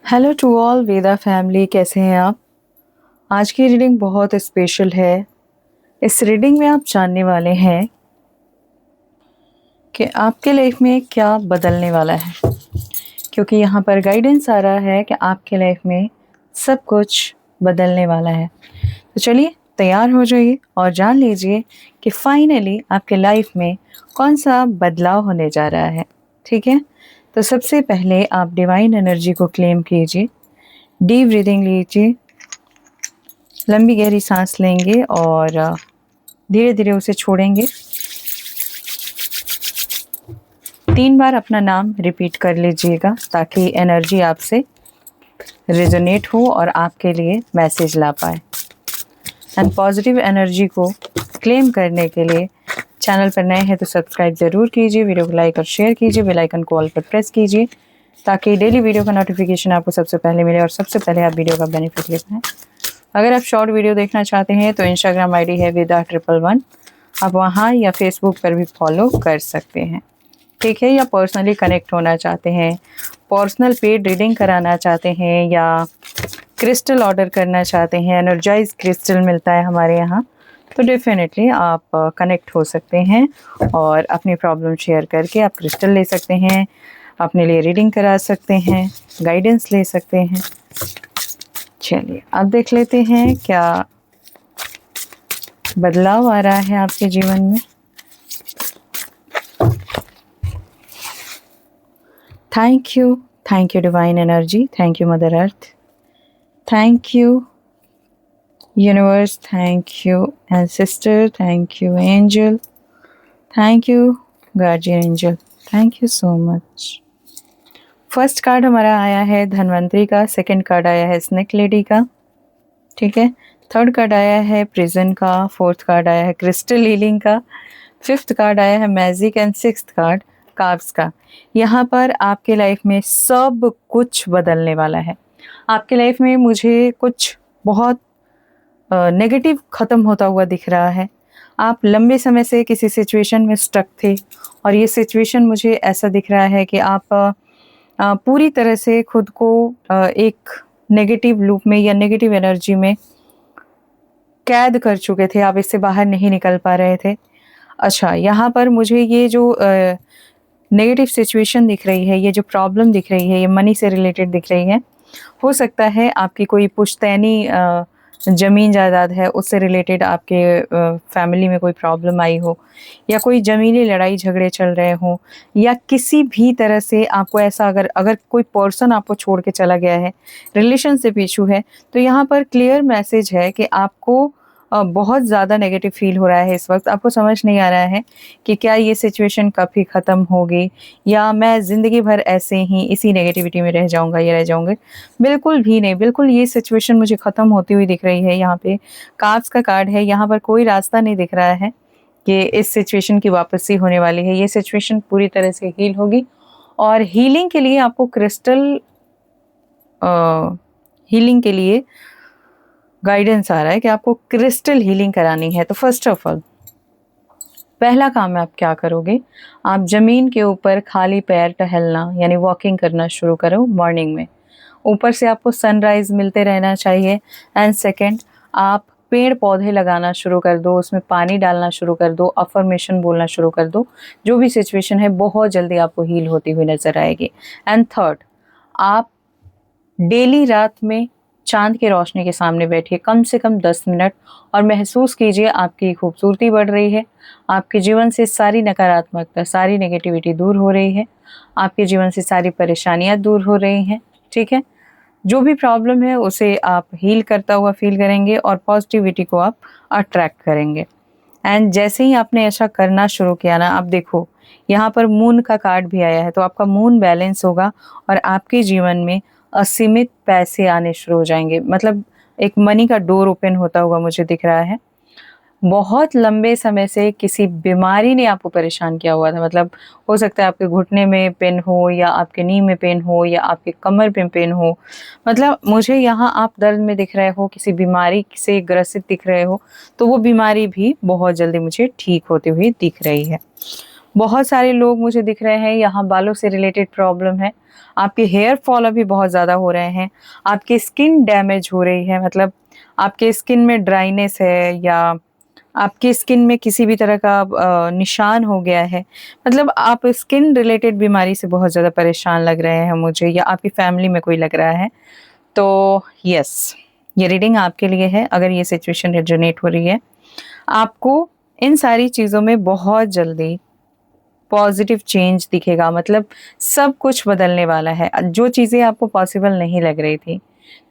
Hello to all Veda family, कैसे हैं आप। आज की रीडिंग बहुत स्पेशल है। इस रीडिंग में आप जानने वाले हैं कि आपके लाइफ में क्या बदलने वाला है, क्योंकि यहाँ पर गाइडेंस आ रहा है कि आपके लाइफ में सब कुछ बदलने वाला है। तो चलिए तैयार हो जाइए और जान लीजिए कि फाइनली आपके लाइफ में कौन सा बदलाव होने जा रहा है। ठीक है, तो सबसे पहले आप डिवाइन एनर्जी को क्लेम कीजिए। डीप ब्रीदिंग लीजिए, लंबी गहरी सांस लेंगे और धीरे धीरे उसे छोड़ेंगे। 3 बार अपना नाम रिपीट कर लीजिएगा ताकि एनर्जी आपसे रेजोनेट हो और आपके लिए मैसेज ला पाए। एंड पॉजिटिव एनर्जी को क्लेम करने के लिए चैनल पर नए हैं तो सब्सक्राइब ज़रूर कीजिए, वीडियो को लाइक और शेयर कीजिए, बेल आइकन को ऑल पर प्रेस कीजिए ताकि डेली वीडियो का नोटिफिकेशन आपको सबसे पहले मिले और सबसे पहले आप वीडियो का बेनिफिट ले पाएँ। अगर आप शॉर्ट वीडियो देखना चाहते हैं तो इंस्टाग्राम आईडी है वेदा111, आप वहाँ या फेसबुक पर भी फॉलो कर सकते हैं। ठीक है, या पर्सनली कनेक्ट होना चाहते हैं, पर्सनल पेड रीडिंग कराना चाहते हैं या क्रिस्टल ऑर्डर करना चाहते हैं, एनर्जाइज क्रिस्टल मिलता है हमारे यहाँ, तो डेफिनेटली आप कनेक्ट हो सकते हैं और अपनी प्रॉब्लम शेयर करके आप क्रिस्टल ले सकते हैं, अपने लिए रीडिंग करा सकते हैं, गाइडेंस ले सकते हैं। चलिए अब देख लेते हैं क्या बदलाव आ रहा है आपके जीवन में। Thank you divine energy, thank you mother earth, thank you universe, thank you ancestor, thank you angel, thank you guardian angel, thank you so much. First card हमारा आया है धनवंतरी का, सेकंड कार्ड आया है स्नेक लेडी का, ठीक है, third card आया है प्रिजन का, फोर्थ कार्ड आया है क्रिस्टल हीलिंग का, फिफ्थ कार्ड आया है magic and sixth card carves का। यहाँ पर आपके लाइफ में सब कुछ बदलने वाला है। आपके लाइफ में मुझे कुछ बहुत नेगेटिव ख़त्म होता हुआ दिख रहा है। आप लंबे समय से किसी सिचुएशन में स्टक थे और ये सिचुएशन मुझे ऐसा दिख रहा है कि आप पूरी तरह से खुद को एक नेगेटिव लूप में या नेगेटिव एनर्जी में कैद कर चुके थे, आप इससे बाहर नहीं निकल पा रहे थे। अच्छा, यहाँ पर मुझे ये जो नेगेटिव सिचुएशन दिख रही है, ये जो प्रॉब्लम दिख रही है, ये मनी से रिलेटेड दिख रही है। हो सकता है आपकी कोई पुश्तैनी ज़मीन जायदाद है, उससे रिलेटेड आपके फैमिली में कोई प्रॉब्लम आई हो, या कोई ज़मीनी लड़ाई झगड़े चल रहे हों, या किसी भी तरह से आपको ऐसा अगर अगर कोई पर्सन आपको छोड़ के चला गया है, रिलेशनशिप इशू है, तो यहाँ पर क्लियर मैसेज है कि आपको बहुत ज़्यादा नेगेटिव फील हो रहा है इस वक्त। आपको समझ नहीं आ रहा है कि क्या ये सिचुएशन कभी ख़त्म होगी या मैं ज़िंदगी भर ऐसे ही इसी नेगेटिविटी में रह जाऊँगा या रह जाऊँगी। बिल्कुल भी नहीं, बिल्कुल ये सिचुएशन मुझे ख़त्म होती हुई दिख रही है। यहाँ पे कार्ड्स का कार्ड है, यहाँ पर कोई रास्ता नहीं दिख रहा है कि इस सिचुएशन की वापसी होने वाली है। ये सिचुएशन पूरी तरह से हील होगी और हीलिंग के लिए आपको क्रिस्टल हीलिंग के लिए गाइडेंस आ रहा है कि आपको क्रिस्टल हीलिंग करानी है। तो फर्स्ट ऑफ ऑल पहला काम है, आप क्या करोगे, आप ज़मीन के ऊपर खाली पैर टहलना यानी वॉकिंग करना शुरू करो मॉर्निंग में। ऊपर से आपको सनराइज़ मिलते रहना चाहिए। एंड सेकंड, आप पेड़ पौधे लगाना शुरू कर दो, उसमें पानी डालना शुरू कर दो, अफर्मेशन बोलना शुरू कर दो। जो भी सिचुएशन है बहुत जल्दी आपको हील होती हुई नज़र आएगी। एंड थर्ड, आप डेली रात में चाँद की रोशनी के सामने बैठिए कम से कम 10 मिनट और महसूस कीजिए आपकी खूबसूरती बढ़ रही है, आपके जीवन से सारी नकारात्मकता, सारी नेगेटिविटी दूर हो रही है, आपके जीवन से सारी परेशानियाँ दूर हो रही हैं। ठीक है, जो भी प्रॉब्लम है उसे आप हील करता हुआ फील करेंगे और पॉजिटिविटी को आप अट्रैक्ट करेंगे। एंड जैसे ही आपने ऐसा करना शुरू किया ना, आप देखो यहाँ पर मून का कार्ड भी आया है, तो आपका मून बैलेंस होगा और आपके जीवन में असीमित पैसे आने शुरू हो जाएंगे। मतलब एक मनी का डोर ओपन होता हुआ मुझे दिख रहा है। बहुत लंबे समय से किसी बीमारी ने आपको परेशान किया हुआ था, मतलब हो सकता है आपके घुटने में पेन हो या आपके नी में पेन हो या आपके कमर में पेन हो, मतलब मुझे यहाँ आप दर्द में दिख रहे हो, किसी बीमारी से ग्रसित दिख रहे हो, तो वो बीमारी भी बहुत जल्दी मुझे ठीक होती हुई दिख रही है। बहुत सारे लोग मुझे दिख रहे हैं यहाँ बालों से रिलेटेड प्रॉब्लम है, आपके हेयर फॉल अभी बहुत ज़्यादा हो रहे हैं, आपकी स्किन डैमेज हो रही है, मतलब आपके स्किन में ड्राइनेस है या आपकी स्किन में किसी भी तरह का निशान हो गया है, मतलब आप स्किन रिलेटेड बीमारी से बहुत ज़्यादा परेशान लग रहे हैं मुझे, या आपकी फैमिली में कोई लग रहा है, तो यस, ये रीडिंग आपके लिए है। अगर ये सिचुएशन रेजोनेट हो रही है, आपको इन सारी चीज़ों में बहुत जल्दी पॉजिटिव चेंज दिखेगा, मतलब सब कुछ बदलने वाला है। जो चीज़ें आपको पॉसिबल नहीं लग रही थी,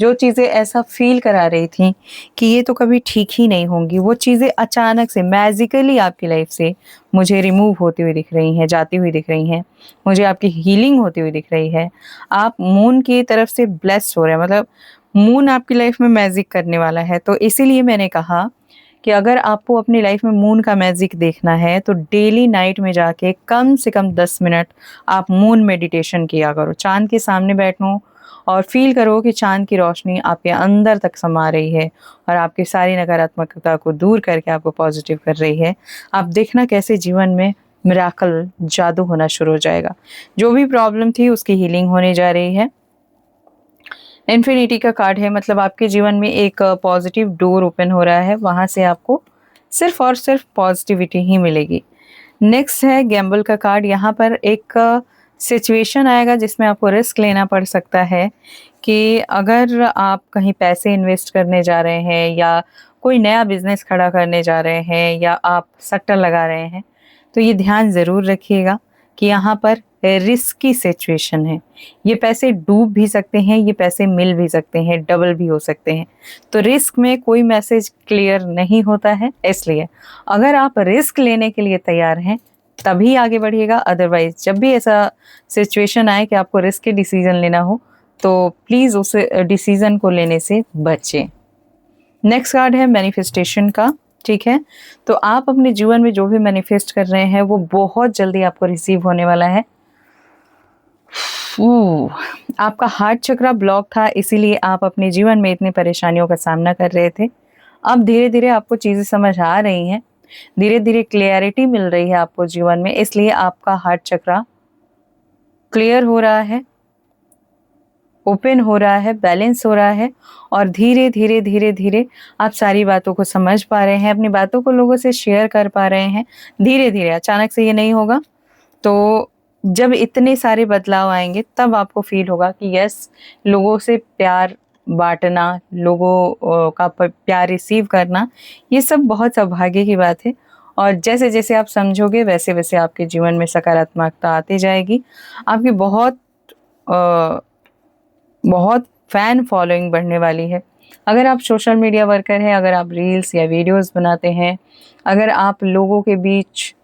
जो चीज़ें ऐसा फ़ील करा रही थी कि ये तो कभी ठीक ही नहीं होंगी, वो चीज़ें अचानक से मैज़िकली आपकी लाइफ़ से मुझे रिमूव होती हुई दिख रही हैं, जाती हुई दिख रही हैं। मुझे आपकी हीलिंग होती हुई दिख रही है। आप मून की तरफ से ब्लेस्ड हो रहे हैं, मतलब मून आपकी लाइफ़ में मैजिक करने वाला है। तो इसीलिए मैंने कहा कि अगर आपको अपनी लाइफ में मून का मैजिक देखना है तो डेली नाइट में जाके कम से कम 10 मिनट आप मून मेडिटेशन किया करो। चाँद के सामने बैठो और फ़ील करो कि चाँद की रोशनी आपके अंदर तक समा रही है और आपकी सारी नकारात्मकता को दूर करके आपको पॉजिटिव कर रही है। आप देखना कैसे जीवन में मिरेकल, जादू होना शुरू हो जाएगा। जो भी प्रॉब्लम थी उसकी हीलिंग होने जा रही है। इन्फिनिटी का कार्ड है, मतलब आपके जीवन में एक पॉजिटिव डोर ओपन हो रहा है, वहाँ से आपको सिर्फ और सिर्फ पॉजिटिविटी ही मिलेगी। नेक्स्ट है गैम्बल का कार्ड। यहाँ पर एक सिचुएशन आएगा जिसमें आपको रिस्क लेना पड़ सकता है कि अगर आप कहीं पैसे इन्वेस्ट करने जा रहे हैं या कोई नया बिजनेस खड़ा करने जा रहे हैं या आप सट्टा लगा रहे हैं, तो ये ध्यान ज़रूर रखिएगा कि यहाँ पर रिस्की सिचुएशन है। ये पैसे डूब भी सकते हैं, ये पैसे मिल भी सकते हैं, डबल भी हो सकते हैं। तो रिस्क में कोई मैसेज क्लियर नहीं होता है, इसलिए अगर आप रिस्क लेने के लिए तैयार हैं तभी आगे बढ़िएगा। अदरवाइज जब भी ऐसा सिचुएशन आए कि आपको रिस्की डिसीजन लेना हो तो प्लीज़ उस डिसीजन को लेने से बचें। नेक्स्ट कार्ड है मैनिफेस्टेशन का, ठीक है। तो आप अपने जीवन में जो भी मैनिफेस्ट कर रहे हैं वो बहुत जल्दी आपको रिसीव होने वाला है। आपका हार्ट चक्रा ब्लॉक था, इसीलिए आप अपने जीवन में इतनी परेशानियों का सामना कर रहे थे। अब धीरे धीरे आपको चीज़ें समझ आ रही हैं, धीरे धीरे क्लियरिटी मिल रही है आपको जीवन में, इसलिए आपका हार्ट चक्रा क्लियर हो रहा है, ओपन हो रहा है, बैलेंस हो रहा है और धीरे धीरे धीरे धीरे आप सारी बातों को समझ पा रहे हैं, अपनी बातों को लोगों से शेयर कर पा रहे हैं। धीरे धीरे, अचानक से ये नहीं होगा। तो जब इतने सारे बदलाव आएंगे तब आपको फील होगा कि यस, लोगों से प्यार बांटना, लोगों का प्यार रिसीव करना, ये सब बहुत सौभाग्य की बात है। और जैसे जैसे आप समझोगे वैसे वैसे आपके जीवन में सकारात्मकता आती जाएगी। आपकी बहुत फ़ैन फॉलोइंग बढ़ने वाली है। अगर आप सोशल मीडिया वर्कर हैं, अगर आप रील्स या वीडियोस बनाते हैं, अगर आप लोगों के बीच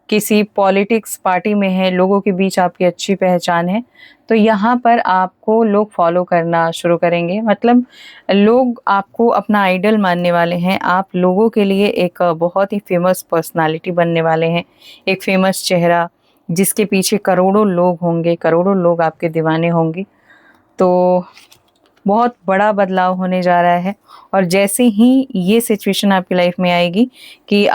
किसी पॉलिटिक्स पार्टी में हैं, लोगों के बीच आपकी अच्छी पहचान है, तो यहाँ पर आपको लोग फॉलो करना शुरू करेंगे। मतलब लोग आपको अपना आइडल मानने वाले हैं। आप लोगों के लिए एक बहुत ही फेमस पर्सनालिटी बनने वाले हैं, एक फेमस चेहरा जिसके पीछे करोड़ों लोग होंगे, करोड़ों लोग आपके दीवाने होंगे। तो बहुत बड़ा बदलाव होने जा रहा है और जैसे ही ये सिचुएशन आपकी लाइफ में आएगी कि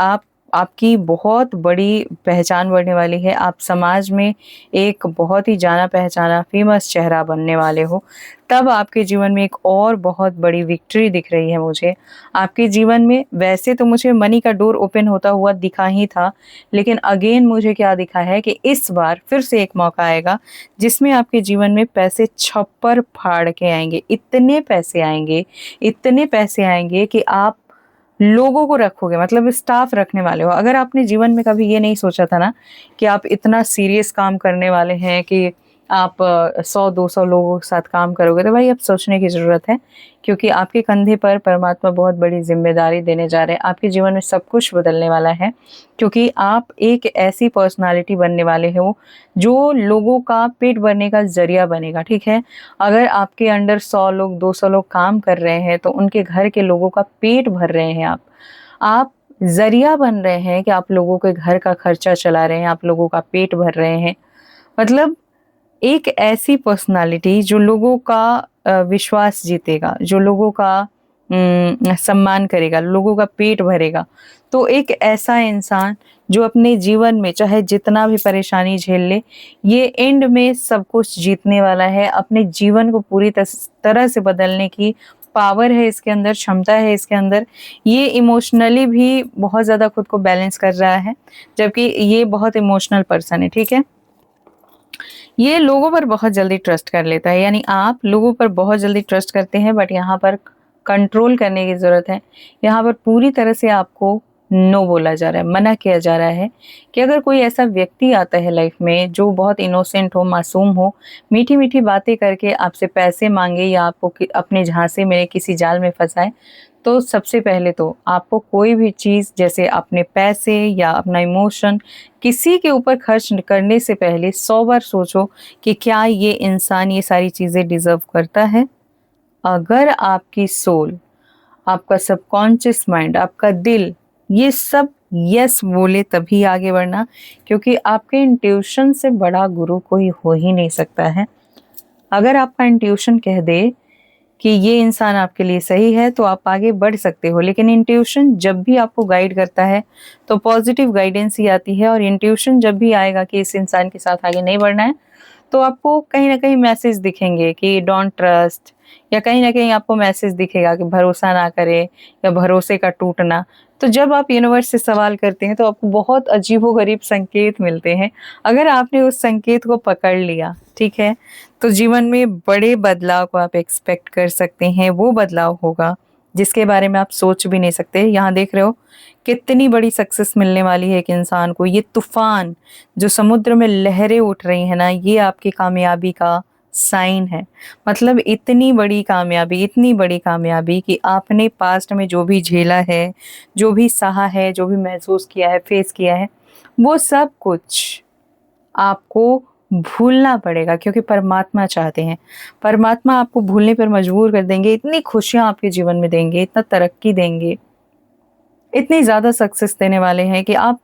आपकी बहुत बड़ी पहचान बढ़ने वाली है, आप समाज में एक बहुत ही जाना पहचाना फेमस चेहरा बनने वाले हो, तब आपके जीवन में एक और बहुत बड़ी विक्ट्री दिख रही है मुझे। आपके जीवन में वैसे तो मुझे मनी का डोर ओपन होता हुआ दिखा ही था, लेकिन अगेन मुझे क्या दिखा है कि इस बार फिर से एक मौका आएगा जिसमें आपके जीवन में पैसे छप्पर फाड़ के आएंगे। इतने पैसे आएंगे, इतने पैसे आएंगे कि आप लोगों को रखोगे, मतलब स्टाफ रखने वाले हो। अगर आपने जीवन में कभी ये नहीं सोचा था ना कि आप इतना सीरियस काम करने वाले हैं कि आप 100-200 लोगों के साथ काम करोगे, तो भाई अब सोचने की ज़रूरत है, क्योंकि आपके कंधे पर परमात्मा बहुत बड़ी जिम्मेदारी देने जा रहे हैं। आपके जीवन में सब कुछ बदलने वाला है, क्योंकि आप एक ऐसी पर्सनालिटी बनने वाले हो जो लोगों का पेट भरने का ज़रिया बनेगा, ठीक है। अगर आपके अंडर 100 लोग, 200 लोग काम कर रहे हैं तो उनके घर के लोगों का पेट भर रहे हैं आप ज़रिया बन रहे हैं कि आप लोगों के घर का खर्चा चला रहे हैं, आप लोगों का पेट भर रहे हैं। मतलब एक ऐसी पर्सनालिटी जो लोगों का विश्वास जीतेगा, जो लोगों का सम्मान करेगा, लोगों का पेट भरेगा। तो एक ऐसा इंसान जो अपने जीवन में चाहे जितना भी परेशानी झेल ले, ये एंड में सब कुछ जीतने वाला है। अपने जीवन को पूरी तरह से बदलने की पावर है इसके अंदर, क्षमता है इसके अंदर। ये इमोशनली भी बहुत ज़्यादा खुद को बैलेंस कर रहा है, जबकि ये बहुत इमोशनल पर्सन है, ठीक है। ये लोगों पर बहुत जल्दी ट्रस्ट कर लेता है, यानी आप लोगों पर बहुत जल्दी ट्रस्ट करते हैं, बट यहाँ पर कंट्रोल करने की ज़रूरत है। यहाँ पर पूरी तरह से आपको नो बोला जा रहा है, मना किया जा रहा है कि अगर कोई ऐसा व्यक्ति आता है लाइफ में जो बहुत इनोसेंट हो, मासूम हो, मीठी मीठी बातें करके आपसे पैसे मांगे या आपको अपने झांसे में किसी जाल में फंसाए, तो सबसे पहले तो आपको कोई भी चीज़, जैसे अपने पैसे या अपना इमोशन, किसी के ऊपर खर्च करने से पहले 100 बार सोचो कि क्या ये इंसान ये सारी चीज़ें डिज़र्व करता है। अगर आपकी सोल, आपका सबकॉन्शियस माइंड, आपका दिल ये सब यस बोले तभी आगे बढ़ना, क्योंकि आपके इंट्यूशन से बड़ा गुरु कोई हो ही नहीं सकता है। अगर आपका इंट्यूशन कह दे कि ये इंसान आपके लिए सही है तो आप आगे बढ़ सकते हो, लेकिन इंट्यूशन जब भी आपको गाइड करता है तो पॉजिटिव गाइडेंस ही आती है। और इंट्यूशन जब भी आएगा कि इस इंसान के साथ आगे नहीं बढ़ना है, तो आपको कहीं ना कहीं मैसेज दिखेंगे कि डोंट ट्रस्ट, या कहीं ना कहीं आपको मैसेज दिखेगा कि भरोसा ना करें, या भरोसे का टूटना। तो जब आप यूनिवर्स से सवाल करते हैं तो आपको बहुत अजीबोगरीब संकेत मिलते हैं। अगर आपने उस संकेत को पकड़ लिया, ठीक है, तो जीवन में बड़े बदलाव को आप एक्सपेक्ट कर सकते हैं। वो बदलाव होगा जिसके बारे में आप सोच भी नहीं सकते। यहाँ देख रहे हो कितनी बड़ी सक्सेस मिलने वाली है एक इंसान को। ये तूफान जो समुद्र में लहरें उठ रही है ना, ये आपकी कामयाबी का साइन है। मतलब इतनी बड़ी कामयाबी, इतनी बड़ी कामयाबी कि आपने पास्ट में जो भी झेला है, जो भी सहा है, जो भी महसूस किया है, फेस किया है, वो सब कुछ आपको भूलना पड़ेगा, क्योंकि परमात्मा चाहते हैं। परमात्मा आपको भूलने पर मजबूर कर देंगे। इतनी खुशियां आपके जीवन में देंगे, इतना तरक्की देंगे, इतनी ज़्यादा सक्सेस देने वाले हैं कि आप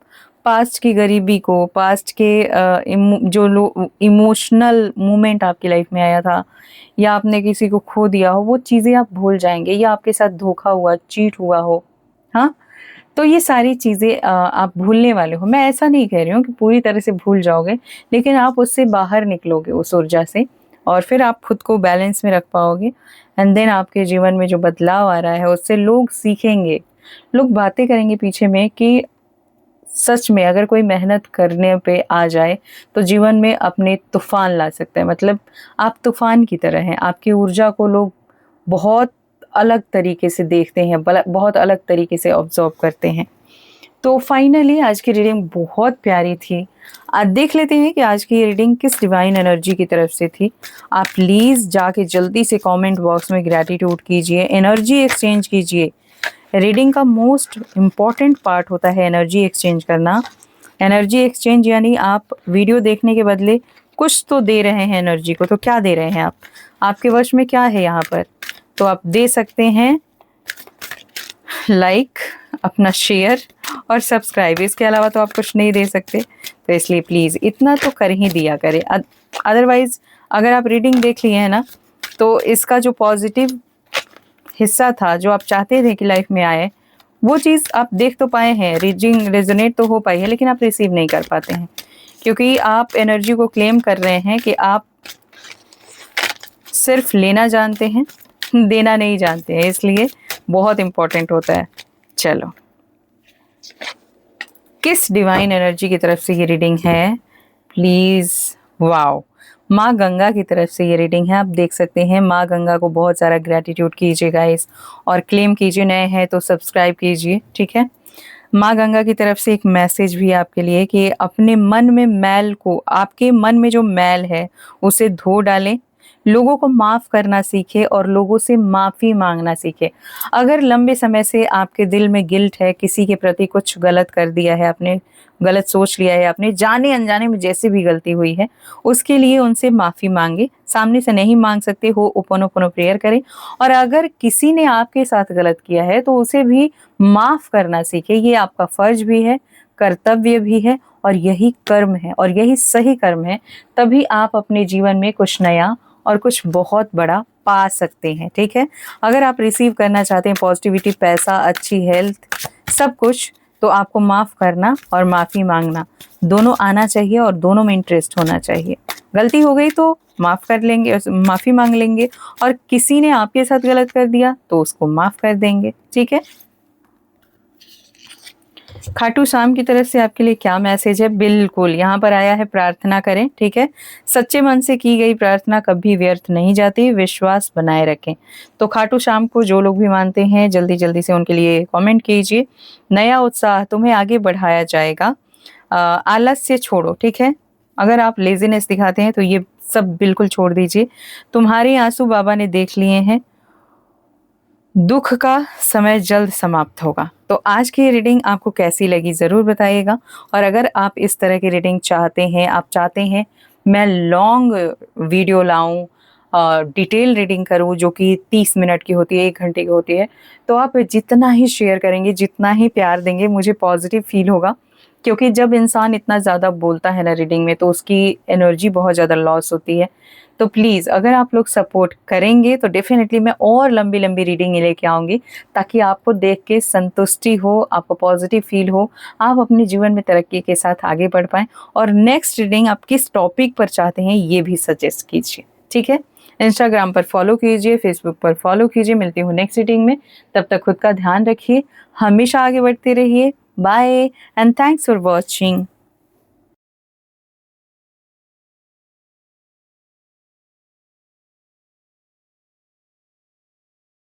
पास्ट की गरीबी को, पास्ट के जो इमोशनल मोमेंट आपकी लाइफ में आया था, या आपने किसी को खो दिया हो, वो चीज़ें आप भूल जाएंगे, या आपके साथ धोखा हुआ, चीट हुआ हो, हाँ, तो ये सारी चीज़ें आप भूलने वाले हो। मैं ऐसा नहीं कह रही हूँ कि पूरी तरह से भूल जाओगे, लेकिन आप उससे बाहर निकलोगे उस ऊर्जा से, और फिर आप खुद को बैलेंस में रख पाओगे। एंड देन आपके जीवन में जो बदलाव आ रहा है उससे लोग सीखेंगे, लोग बातें करेंगे पीछे में कि सच में अगर कोई मेहनत करने पे आ जाए तो जीवन में अपने तूफान ला सकता है। मतलब आप तूफान की तरह हैं, आपकी ऊर्जा को लोग बहुत अलग तरीके से देखते हैं, बहुत अलग तरीके से ऑब्जर्व करते हैं। तो फाइनली आज की रीडिंग बहुत प्यारी थी। आज देख लेते हैं कि आज की रीडिंग किस डिवाइन एनर्जी की तरफ से थी। आप प्लीज़ जाके जल्दी से कमेंट बॉक्स में ग्रैटिट्यूड कीजिए, एनर्जी एक्सचेंज कीजिए। रीडिंग का मोस्ट इम्पॉर्टेंट पार्ट होता है एनर्जी एक्सचेंज करना। एनर्जी एक्सचेंज यानी आप वीडियो देखने के बदले कुछ तो दे रहे हैं एनर्जी को। तो क्या दे रहे हैं आप, आपके वश में क्या है यहाँ पर? तो आप दे सकते हैं लाइक, अपना शेयर और सब्सक्राइब। इसके अलावा तो आप कुछ नहीं दे सकते, तो इसलिए प्लीज़ इतना तो कर ही दिया करें। अदरवाइज़ अगर आप रीडिंग देख लिए हैं ना, तो इसका जो पॉजिटिव हिस्सा था, जो आप चाहते थे कि लाइफ में आए, वो चीज़ आप देख तो पाए हैं, रीडिंग रेजोनेट तो हो पाई है, लेकिन आप रिसीव नहीं कर पाते हैं, क्योंकि आप एनर्जी को क्लेम कर रहे हैं कि आप सिर्फ लेना जानते हैं, देना नहीं जानते हैं। इसलिए बहुत इम्पोर्टेंट होता है। चलो, किस डिवाइन एनर्जी की तरफ से ये रीडिंग है प्लीज़? वाओ, माँ गंगा की तरफ से ये रीडिंग है। आप देख सकते हैं, माँ गंगा को बहुत सारा ग्रैटिट्यूड कीजिए गाइस, और क्लेम कीजिए। नए हैं तो सब्सक्राइब कीजिए, ठीक है। माँ गंगा की तरफ से एक मैसेज भी आपके लिए कि अपने मन में मैल को, आपके मन में जो मैल है उसे धो डालें, लोगों को माफ़ करना सीखे और लोगों से माफ़ी मांगना सीखे। अगर लंबे समय से आपके दिल में गिल्ट है, किसी के प्रति कुछ गलत कर दिया है आपने, गलत सोच लिया है आपने, जाने अनजाने में जैसे भी गलती हुई है, उसके लिए उनसे माफ़ी मांगे। सामने से नहीं मांग सकते हो, ओपन प्रेयर करें। और अगर किसी ने आपके साथ गलत किया है तो उसे भी माफ़ करना सीखे। ये आपका फ़र्ज भी है, कर्तव्य भी है, और यही कर्म है, और यही सही कर्म है। तभी आप अपने जीवन में कुछ नया और कुछ बहुत बड़ा पा सकते हैं, ठीक है। अगर आप रिसीव करना चाहते हैं पॉजिटिविटी, पैसा, अच्छी हेल्थ, सब कुछ, तो आपको माफ़ करना और माफ़ी मांगना दोनों आना चाहिए और दोनों में इंटरेस्ट होना चाहिए। गलती हो गई तो माफ़ कर लेंगे, माफ़ी मांग लेंगे, और किसी ने आपके साथ गलत कर दिया तो उसको माफ़ कर देंगे। ठीक है। खाटू श्याम की तरफ से आपके लिए क्या मैसेज है? बिल्कुल यहाँ पर आया है, प्रार्थना करें। ठीक है। सच्चे मन से की गई प्रार्थना कभी व्यर्थ नहीं जाती, विश्वास बनाए रखें। तो खाटू श्याम को जो लोग भी मानते हैं जल्दी जल्दी से उनके लिए कमेंट कीजिए। नया उत्साह तुम्हें आगे बढ़ाया जाएगा। आलस्य छोड़ो। ठीक है। अगर आप लेजीनेस दिखाते हैं तो ये सब बिल्कुल छोड़ दीजिए। तुम्हारे आंसू बाबा ने देख लिए हैं, दुख का समय जल्द समाप्त होगा। तो आज की रीडिंग आपको कैसी लगी ज़रूर बताइएगा। और अगर आप इस तरह की रीडिंग चाहते हैं, आप चाहते हैं मैं लॉन्ग वीडियो लाऊं, डिटेल रीडिंग करूं जो कि 30 मिनट की होती है, 1 घंटे की होती है, तो आप जितना ही शेयर करेंगे, जितना ही प्यार देंगे, मुझे पॉजिटिव फील होगा। क्योंकि जब इंसान इतना ज़्यादा बोलता है ना रीडिंग में, तो उसकी एनर्जी बहुत ज़्यादा लॉस होती है। तो प्लीज़ अगर आप लोग सपोर्ट करेंगे तो डेफिनेटली मैं और लंबी लंबी रीडिंग लेके आऊँगी, ताकि आपको देख के संतुष्टि हो, आपको पॉजिटिव फील हो, आप अपने जीवन में तरक्की के साथ आगे बढ़ पाएँ। और नेक्स्ट रीडिंग आप किस टॉपिक पर चाहते हैं ये भी सजेस्ट कीजिए। ठीक है। इंस्टाग्राम पर फॉलो कीजिए, फेसबुक पर फॉलो कीजिए। मिलती हूँ नेक्स्ट रीडिंग में। तब तक खुद का ध्यान रखिए, हमेशा आगे बढ़ते रहिए। Bye and thanks for watching.